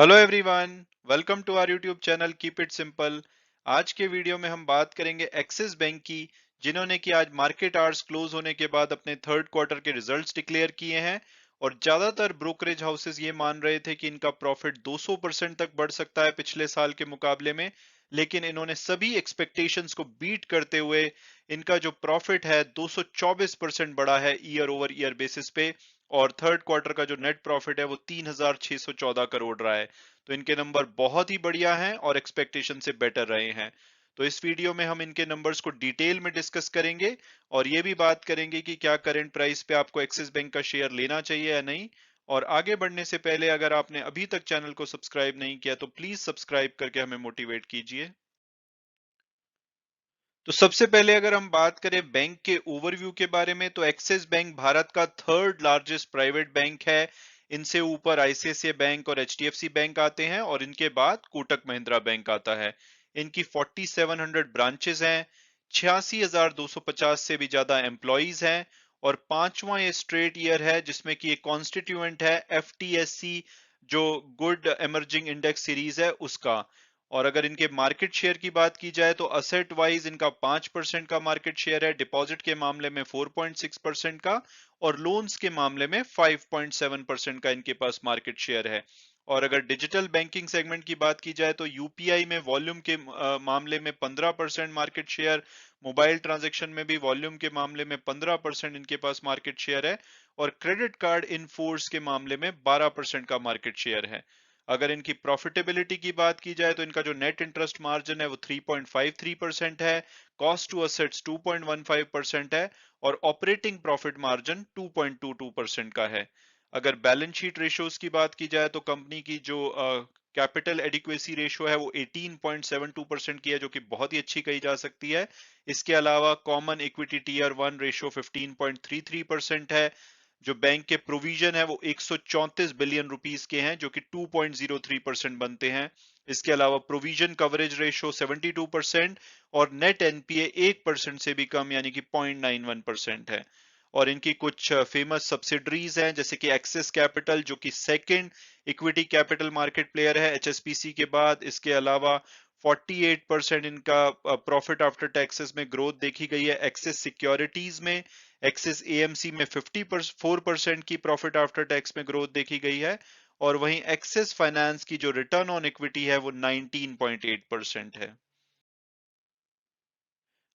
Hello everyone, welcome to our YouTube channel keep it simple. आज के video में हम बात करेंगे एक्सिस बैंक की, जिन्होंने कि आज मार्केट आवर्स क्लोज होने के बाद अपने थर्ड क्वार्टर के रिजल्ट्स डिक्लेयर किए हैं। और ज्यादातर ब्रोकरेज हाउसेस ये मान रहे थे कि इनका प्रॉफिट 200% तक बढ़ सकता है पिछले साल के मुकाबले में, लेकिन इन्होंने सभी एक्सपेक्टेशंस को बीट करते हुए इनका जो प्रॉफिट है 224% बढ़ा है ईयर ओवर ईयर बेसिस पे। और थर्ड क्वार्टर का जो नेट प्रॉफिट है वो 3614 करोड़ रहा है। तो इनके नंबर बहुत ही बढ़िया हैं और एक्सपेक्टेशन से बेटर रहे हैं। तो इस वीडियो में हम इनके नंबर्स को डिटेल में डिस्कस करेंगे और ये भी बात करेंगे कि क्या करंट प्राइस पे आपको एक्सिस बैंक का शेयर लेना चाहिए या नहीं। और आगे बढ़ने से पहले अगर आपने अभी तक चैनल को सब्सक्राइब नहीं किया तो प्लीज सब्सक्राइब करके हमें मोटिवेट कीजिए। तो सबसे पहले अगर हम बात करें बैंक के ओवरव्यू के बारे में, तो एक्सिस बैंक भारत का थर्ड लार्जेस्ट प्राइवेट बैंक है। इनसे ऊपर आईसीआईसीआई बैंक और एचडीएफसी बैंक आते हैं और इनके बाद कोटक महिंद्रा बैंक आता है। इनकी 4700 ब्रांचेस हैं, 86,250 से भी ज्यादा एम्प्लॉइज हैं। और पांचवा ये स्ट्रेट ईयर है जिसमें कि एक कॉन्स्टिट्यूएंट है एफटीएससी, जो गुड एमर्जिंग इंडेक्स सीरीज है उसका। और अगर इनके मार्केट शेयर की बात की जाए तो असेट वाइज इनका 5% का मार्केट शेयर है, डिपॉजिट के मामले में 4.6% का, और लोन्स के मामले में 5.7% का इनके पास मार्केट शेयर है। और अगर डिजिटल बैंकिंग सेगमेंट की बात की जाए तो यूपीआई में वॉल्यूम के मामले में 15% मार्केट शेयर, मोबाइल ट्रांजैक्शन में भी वॉल्यूम के मामले में 15% इनके पास मार्केट शेयर है, और क्रेडिट कार्ड इन फोर्स के मामले में 12% का मार्केट शेयर है। अगर इनकी प्रॉफिटेबिलिटी की बात की जाए तो इनका जो नेट इंटरेस्ट मार्जिन है वो 3.53% है, कॉस्ट टू असेट्स 2.15% है, और ऑपरेटिंग प्रॉफिट मार्जिन 2.22% का है। अगर बैलेंस शीट रेशियोज की बात की जाए तो कंपनी की जो कैपिटल एडिक्वेसी रेशियो है वो 18.72% की है, जो कि बहुत ही अच्छी कही जा सकती है। इसके अलावा common equity tier one ratio 15.33% है। जो बैंक के प्रोविजन है वो 134 बिलियन रुपीस के हैं, जो कि 2.03% बनते हैं। इसके अलावा प्रोविजन कवरेज रेशो 72% और नेट एनपीए 1% से भी कम यानी कि 0.91% है। और इनकी कुछ फेमस सब्सिडरीज हैं जैसे कि एक्सिस कैपिटल, जो कि second equity capital market player है एचएसबीसी के बाद। इसके अलावा 48% इनका प्रॉफिट आफ्टर टैक्सेस में ग्रोथ देखी गई है एक्सिस सिक्योरिटीज में। एक्सिस एएमसी में 54% की प्रॉफिट आफ्टर टैक्स में ग्रोथ देखी गई है। और वहीं एक्सिस फाइनेंस की जो रिटर्न ऑन इक्विटी है वो 19.8% है।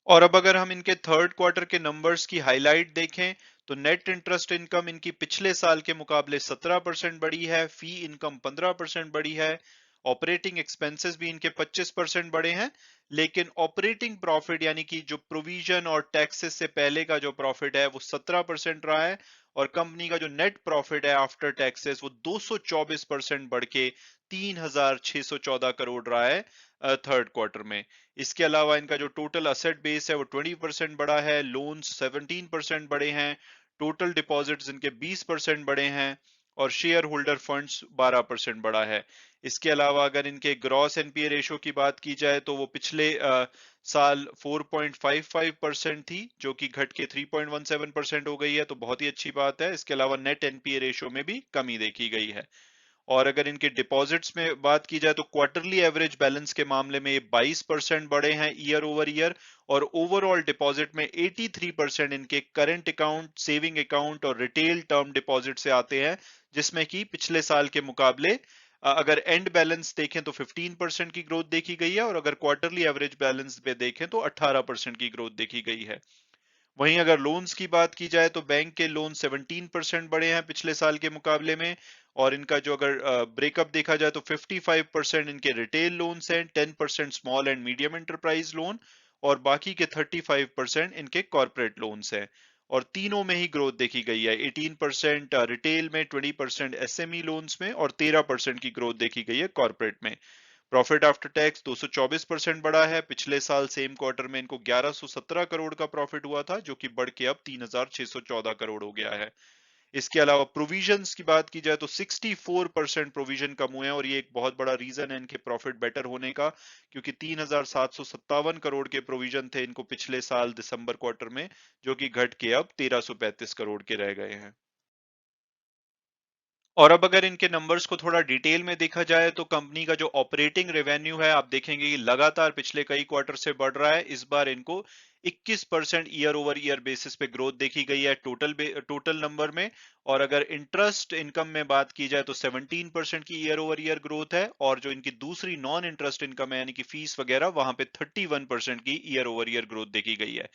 और अब अगर हम इनके थर्ड क्वार्टर के नंबर्स की हाईलाइट देखें तो नेट इंटरेस्ट इनकम इनकी पिछले साल के मुकाबले 17% बढ़ी है, फी इनकम 15% बढ़ी है, ऑपरेटिंग एक्सपेंसेस भी इनके 25% बढ़े हैं। लेकिन ऑपरेटिंग प्रॉफिट यानी कि जो प्रोविजन और टैक्सेस से पहले का जो प्रॉफिट है वो 17% रहा है। और कंपनी का जो नेट प्रॉफिट है आफ्टर टैक्सेस वो 224% बढ़ के 3614 करोड़ रहा है थर्ड क्वार्टर में। इसके अलावा इनका जो टोटल असेट बेस है वो 20% बढ़ा है, लोन्स 17% बढ़े हैं, टोटल डिपॉजिट्स इनके 20% बढ़े हैं, और शेयर होल्डर फंड्स 12% बढ़ा है। इसके अलावा अगर इनके ग्रॉस एनपीए रेशो की बात की जाए तो वो पिछले साल 4.55% थी, जो कि घट के 3.17% हो गई है, तो बहुत ही अच्छी बात है। इसके अलावा नेट एनपीए रेशो में भी कमी देखी गई है। और अगर इनके डिपॉजिट्स में बात की जाए तो क्वार्टरली एवरेज बैलेंस के मामले में ये 22% बढ़े हैं ईयर ओवर ईयर। और ओवरऑल डिपॉजिट में 83% इनके करंट अकाउंट, सेविंग अकाउंट और रिटेल टर्म डिपॉजिट से आते हैं, जिसमें कि पिछले साल के मुकाबले अगर एंड बैलेंस देखें तो 15% की ग्रोथ देखी गई है, और अगर क्वार्टरली एवरेज बैलेंस पे देखें तो 18% की ग्रोथ देखी गई है। वहीं अगर लोन्स की बात की जाए तो बैंक के लोन 17% बढ़े हैं पिछले साल के मुकाबले में। और इनका जो अगर ब्रेकअप देखा जाए तो 55% इनके रिटेल लोन्स हैं, 10% small and medium enterprise loan, और बाकी के 35% इनके कॉर्पोरेट लोन्स हैं। और तीनों में ही ग्रोथ देखी गई है, 18% रिटेल में, 20% एसएमई लोन्स में, और 13% की ग्रोथ देखी गई है कॉर्पोरेट में। प्रॉफिट आफ्टर टैक्स 224% बढ़ा है, पिछले साल सेम क्वार्टर में इनको 1117 करोड़ का प्रॉफिट हुआ था, जो कि बढ़ के अब 3614 करोड़ हो गया है। इसके अलावा प्रोविजंस की बात की जाए तो 64% प्रोविजन कम हुए हैं, और ये एक बहुत बड़ा रीजन है इनके प्रॉफिट बेटर होने का, क्योंकि 3757 करोड़ के प्रोविजन थे इनको पिछले साल दिसंबर क्वार्टर में, जो कि घट के अब 1335 करोड़ के रह गए हैं। और अब अगर इनके नंबर्स को थोड़ा डिटेल में देखा जाए तो कंपनी का जो ऑपरेटिंग रेवेन्यू है आप देखेंगे कि लगातार पिछले कई क्वार्टर से बढ़ रहा है। इस बार इनको 21% ईयर ओवर ईयर बेसिस पे ग्रोथ देखी गई है टोटल नंबर में। और अगर इंटरेस्ट इनकम में बात की जाए तो 17% की ईयर ओवर ईयर ग्रोथ है, और जो इनकी दूसरी नॉन इंटरेस्ट इनकम है यानी कि फीस वगैरह वहां पे 31% की ईयर ओवर ईयर ग्रोथ देखी गई है।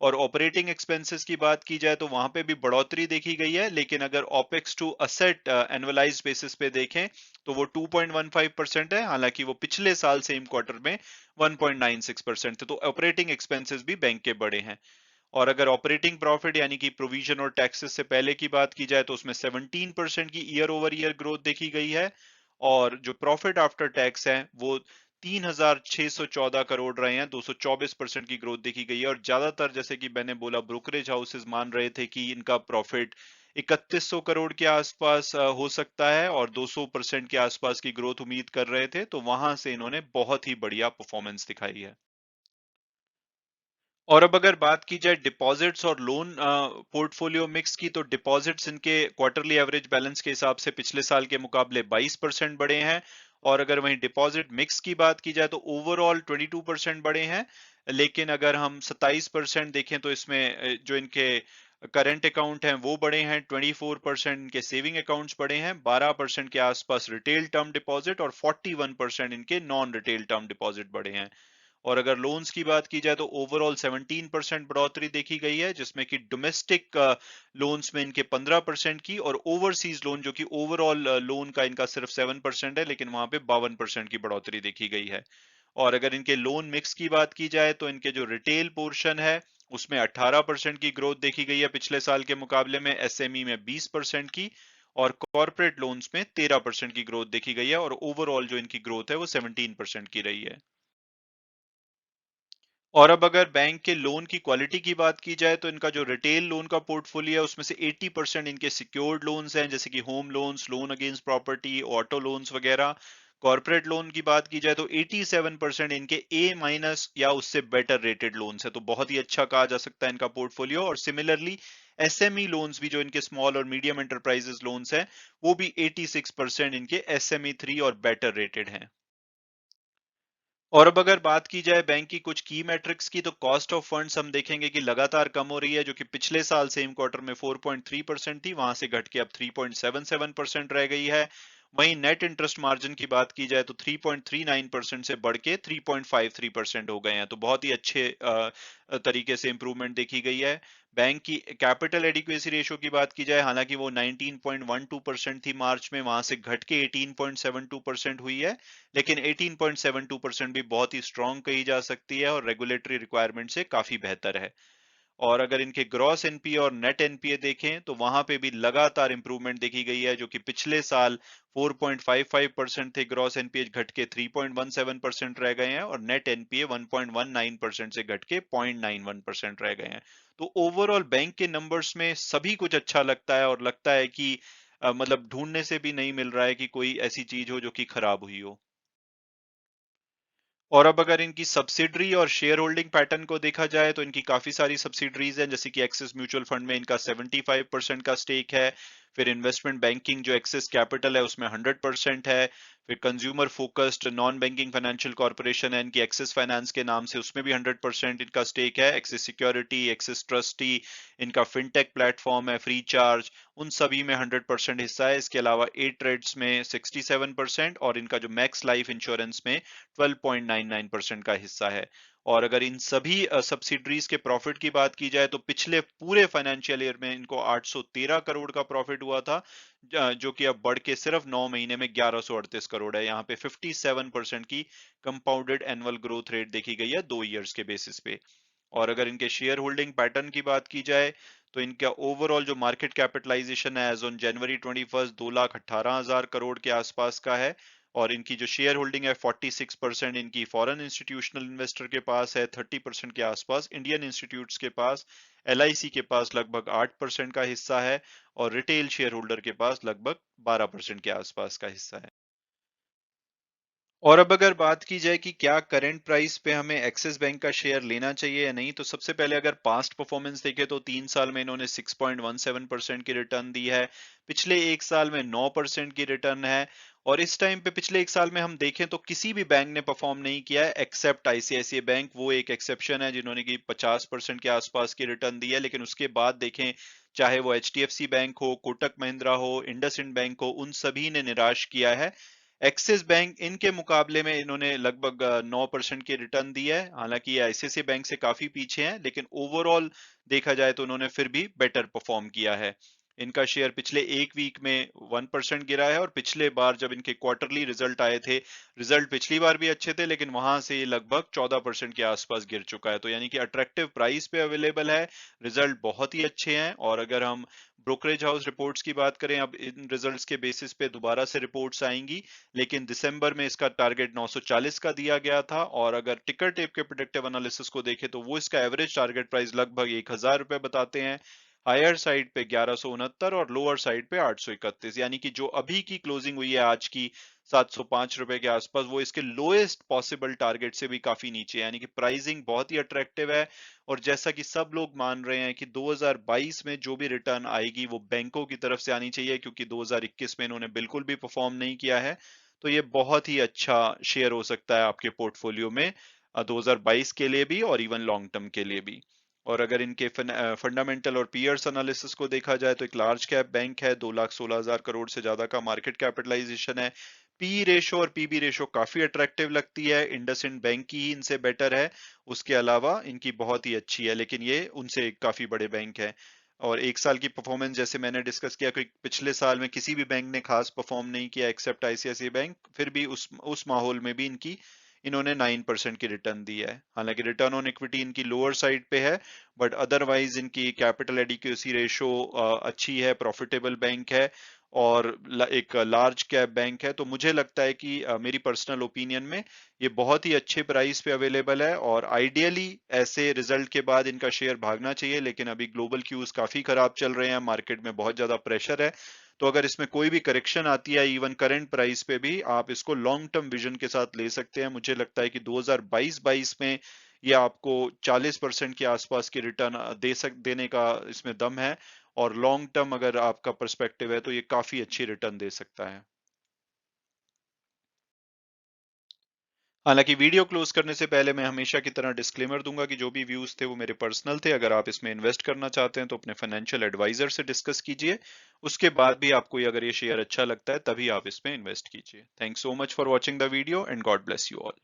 और ऑपरेटिंग एक्सपेंसेस की बात की जाए तो वहां पे भी बढ़ोतरी देखी गई है, लेकिन अगर opex to asset annualised basis पे देखें तो वो 2.15% है, हालांकि वो पिछले साल सेम क्वार्टर में 1.96% थे। तो ऑपरेटिंग एक्सपेंसेस भी बैंक के बड़े हैं। और अगर ऑपरेटिंग प्रॉफिट यानी कि प्रोविजन और टैक्सेस से पहले की बात की जाए तो उसमें 17% की ईयर ओवर ईयर ग्रोथ देखी गई है। और जो प्रॉफिट आफ्टर टैक्स है वो 3,614 करोड़ रहे हैं, 224% की ग्रोथ देखी गई है। और ज्यादातर जैसे कि मैंने बोला ब्रोकरेज हाउसेस मान रहे थे कि इनका प्रॉफिट 3100 करोड़ के आसपास हो सकता है, और 200% के आसपास की ग्रोथ उम्मीद कर रहे थे, तो वहां से इन्होंने बहुत ही बढ़िया परफॉर्मेंस दिखाई है। और अब अगर बात की जाए डिपॉजिट्स और लोन पोर्टफोलियो मिक्स की, तो डिपॉजिट्स इनके क्वार्टरली एवरेज बैलेंस के हिसाब से पिछले साल के मुकाबले 22% बढ़े हैं। और अगर वहीं डिपॉजिट मिक्स की बात की जाए तो ओवरऑल 22% बढ़े हैं। लेकिन अगर हम 27% देखें तो इसमें जो इनके करंट अकाउंट हैं वो बढ़े हैं, 24% इनके सेविंग अकाउंट्स बढ़े हैं, 12% के आसपास रिटेल टर्म डिपॉजिट, और 41% इनके नॉन रिटेल टर्म डिपॉजिट बढ़े हैं। और अगर लोन्स की बात की जाए तो ओवरऑल 17% बढ़ोतरी देखी गई है, जिसमें कि डोमेस्टिक लोन्स में इनके 15% की, और ओवरसीज लोन जो कि ओवरऑल लोन का इनका सिर्फ 7% है, लेकिन वहां पे 52% की बढ़ोतरी देखी गई है। और अगर इनके लोन मिक्स की बात की जाए तो इनके जो रिटेल पोर्शन है उसमें 18% की ग्रोथ देखी गई है पिछले साल के मुकाबले में, एसएमई में 20% की, और कॉर्पोरेट लोन्स में 13% की ग्रोथ देखी गई है, और ओवरऑल जो इनकी ग्रोथ है वो 17% की रही है। और अब अगर बैंक के लोन की क्वालिटी की बात की जाए तो इनका जो रिटेल लोन का पोर्टफोलियो है उसमें से 80% इनके सिक्योर्ड लोन्स हैं, जैसे कि home loans, loan against property, auto loans वगैरह। कॉर्पोरेट लोन की बात की जाए तो 87% इनके ए माइनस या उससे बेटर रेटेड लोन्स है, तो बहुत ही अच्छा कहा जा सकता है इनका पोर्टफोलियो। और सिमिलरली एसएमई लोन्स भी जो इनके स्मॉल और मीडियम एंटरप्राइजेस लोन्स हैं वो भी 86% इनके एसएमई 3 और बेटर रेटेड हैं। और अब अगर बात की जाए बैंक की कुछ की मैट्रिक्स की, तो कॉस्ट ऑफ फंड्स हम देखेंगे कि लगातार कम हो रही है, जो कि पिछले साल सेम क्वार्टर में 4.3% थी, वहां से घट के अब 3.77% रह गई है। वहीं नेट इंटरेस्ट मार्जिन की बात की जाए तो 3.39% से बढ़ के 3.53% हो गए हैं, तो बहुत ही अच्छे तरीके से इंप्रूवमेंट देखी गई है। बैंक की कैपिटल एडिक्वेसी रेशियो की बात की जाए, हालांकि वो 19.12% थी मार्च में, वहां से घट के 18.72% हुई है, लेकिन 18.72% भी बहुत ही स्ट्रांग कही जा सकती है और रेगुलेटरी रिक्वायरमेंट से काफी बेहतर है। और अगर इनके ग्रॉस एनपीए और नेट एनपीए देखें तो वहां पे भी लगातार इंप्रूवमेंट देखी गई है, जो कि पिछले साल 4.55% थे ग्रॉस एनपीए, घट के 3.17% रह गए हैं, और नेट एनपीए 1.19% से घट के 0.91% रह गए हैं। तो ओवरऑल बैंक के नंबर्स में सभी कुछ अच्छा लगता है, और लगता है कि मतलब ढूंढने से भी नहीं मिल रहा है कि कोई ऐसी चीज हो जो कि खराब हुई हो। और अब अगर इनकी सब्सिडरी और शेयर होल्डिंग पैटर्न को देखा जाए तो इनकी काफी सारी सब्सिडरीज हैं, जैसे कि एक्सिस म्यूचुअल फंड में इनका 75% का स्टेक है। फिर इन्वेस्टमेंट बैंकिंग जो एक्सिस कैपिटल है उसमें 100% है। फिर consumer focused non banking financial corporation है इनकी एक्सिस फाइनेंस के नाम से, उसमें भी 100% इनका स्टेक है। एक्सिस सिक्योरिटी, एक्सिस ट्रस्टी, इनका फिनटेक प्लेटफॉर्म है फ्री चार्ज, उन सभी में 100% हिस्सा है। इसके अलावा ए ट्रेड्स में 67%, और इनका जो मैक्स लाइफ इंश्योरेंस में 12.99% का हिस्सा है। और अगर इन सभी सब्सिडरीज के प्रॉफिट की बात की जाए तो पिछले पूरे फाइनेंशियल ईयर में इनको 813 करोड़ का प्रॉफिट हुआ था, जो कि अब बढ़ के सिर्फ 9 महीने में 1138 करोड़ है। यहाँ पे 57% की कंपाउंडेड एनुअल ग्रोथ रेट देखी गई है 2 इयर्स के बेसिस पे। और अगर इनके शेयर होल्डिंग पैटर्न की बात की जाए तो इनका ओवरऑल जो मार्केट कैपिटलाइजेशन है एज ऑन जनवरी 21 2,18,000 करोड़ के आसपास का है। और इनकी जो शेयर होल्डिंग है 46% इनकी फॉरेन इंस्टीट्यूशनल इन्वेस्टर के पास है, 30% के आसपास इंडियन इंस्टीट्यूट्स के पास, एलआईसी के पास लगभग 8% का हिस्सा है, और रिटेल शेयर होल्डर के पास लगभग 12% के आसपास का हिस्सा है। और अब अगर बात की जाए कि क्या करंट प्राइस पे हमें एक्सिस बैंक का शेयर लेना चाहिए या नहीं, तो सबसे पहले अगर पास्ट परफॉर्मेंस देखें तो 3 साल में इन्होंने 6.17% की रिटर्न दी है। पिछले एक साल में 9% की रिटर्न है। और इस टाइम पे पिछले एक साल में हम देखें तो किसी भी बैंक ने परफॉर्म नहीं किया है एक्सेप्ट आईसीआईसीआई बैंक, वो एक एक्सेप्शन है जिन्होंने की 50% के आसपास की रिटर्न दी है। लेकिन उसके बाद देखें, चाहे वो एचडीएफसी बैंक हो, कोटक महिंद्रा हो, इंडसइंड बैंक हो, उन सभी ने निराश किया है। एक्सिस बैंक इनके मुकाबले में इन्होंने लगभग 9% की रिटर्न दी है। हालांकि ये आईसीआईसीआई बैंक से काफी पीछे हैं, लेकिन ओवरऑल देखा जाए तो उन्होंने फिर भी बेटर परफॉर्म किया है। इनका शेयर पिछले एक वीक में 1% गिरा है, और पिछले बार जब इनके क्वार्टरली रिजल्ट आए थे, रिजल्ट पिछली बार भी अच्छे थे, लेकिन वहां से ये लगभग 14% के आसपास गिर चुका है। तो यानी कि अट्रैक्टिव प्राइस पे अवेलेबल है, रिजल्ट बहुत ही अच्छे हैं। और अगर हम ब्रोकरेज हाउस रिपोर्ट्स की बात करें, अब इन रिजल्ट्स के बेसिस पे दोबारा से रिपोर्ट्स आएंगी, लेकिन दिसंबर में इसका टारगेट 940 का दिया गया था। और अगर टिकर टेप के प्रेडिक्टिव एनालिसिस को देखें तो वो इसका एवरेज टारगेट प्राइस लगभग 1000 रुपए बताते हैं। हायर साइड पे 1169 और लोअर साइड पे 831, यानी कि जो अभी की क्लोजिंग हुई है आज की 705 रुपए के आसपास, वो इसके लोएस्ट पॉसिबल टारगेट से भी काफी नीचे है। यानी कि प्राइसिंग बहुत ही अट्रैक्टिव है। और जैसा कि सब लोग मान रहे हैं कि 2022 में जो भी रिटर्न आएगी वो बैंकों की तरफ से आनी चाहिए, क्योंकि 2021 में इन्होंने बिल्कुल भी परफॉर्म नहीं किया है। तो ये बहुत ही अच्छा शेयर हो सकता है आपके पोर्टफोलियो में 2022 के लिए भी और इवन लॉन्ग टर्म के लिए भी। और अगर इनके फंडामेंटल और पीयर्स एनालिसिस को देखा जाए तो एक लार्ज कैप बैंक है, 2,16,000 करोड़ से ज्यादा का मार्केट कैपिटलाइजेशन है। पी रेशो और पीबी रेशो काफी अट्रैक्टिव लगती है, इंडसइंड बैंक की ही इनसे बेटर है। उसके अलावा इनकी बहुत ही अच्छी है, लेकिन ये उनसे काफी बड़े बैंक है। और एक साल की परफॉर्मेंस जैसे मैंने डिस्कस किया कि पिछले साल में किसी भी बैंक ने खास परफॉर्म नहीं किया एक्सेप्ट आईसीआईसीआई बैंक, फिर भी उस माहौल में भी इन्होंने 9% की रिटर्न दी है। हालांकि रिटर्न ऑन इक्विटी इनकी लोअर साइड पे है, बट अदरवाइज इनकी कैपिटल एडिक्वेसी रेशो अच्छी है, प्रॉफिटेबल बैंक है, और एक लार्ज कैप बैंक है। तो मुझे लगता है कि मेरी पर्सनल ओपिनियन में ये बहुत ही अच्छे प्राइस पे अवेलेबल है, और आइडियली ऐसे रिजल्ट के बाद इनका शेयर भागना चाहिए। लेकिन अभी ग्लोबल क्यूज काफी खराब चल रहे हैं, मार्केट में बहुत ज्यादा प्रेशर है। तो अगर इसमें कोई भी करेक्शन आती है इवन करंट प्राइस पे भी, आप इसको लॉन्ग टर्म विजन के साथ ले सकते हैं। मुझे लगता है कि 2022 में ये आपको 40% के आसपास की रिटर्न देने का इसमें दम है। और लॉन्ग टर्म अगर आपका पर्सपेक्टिव है तो ये काफी अच्छी रिटर्न दे सकता है। हालांकि वीडियो क्लोज करने से पहले मैं हमेशा की तरह डिस्क्लेमर दूंगा कि जो भी व्यूज थे वो मेरे पर्सनल थे। अगर आप इसमें इन्वेस्ट करना चाहते हैं तो अपने फाइनेंशियल एडवाइजर से डिस्कस कीजिए। उसके बाद भी आपको अगर ये शेयर अच्छा लगता है तभी आप इसमें इन्वेस्ट कीजिए। Thanks so much for watching the video and God bless you all.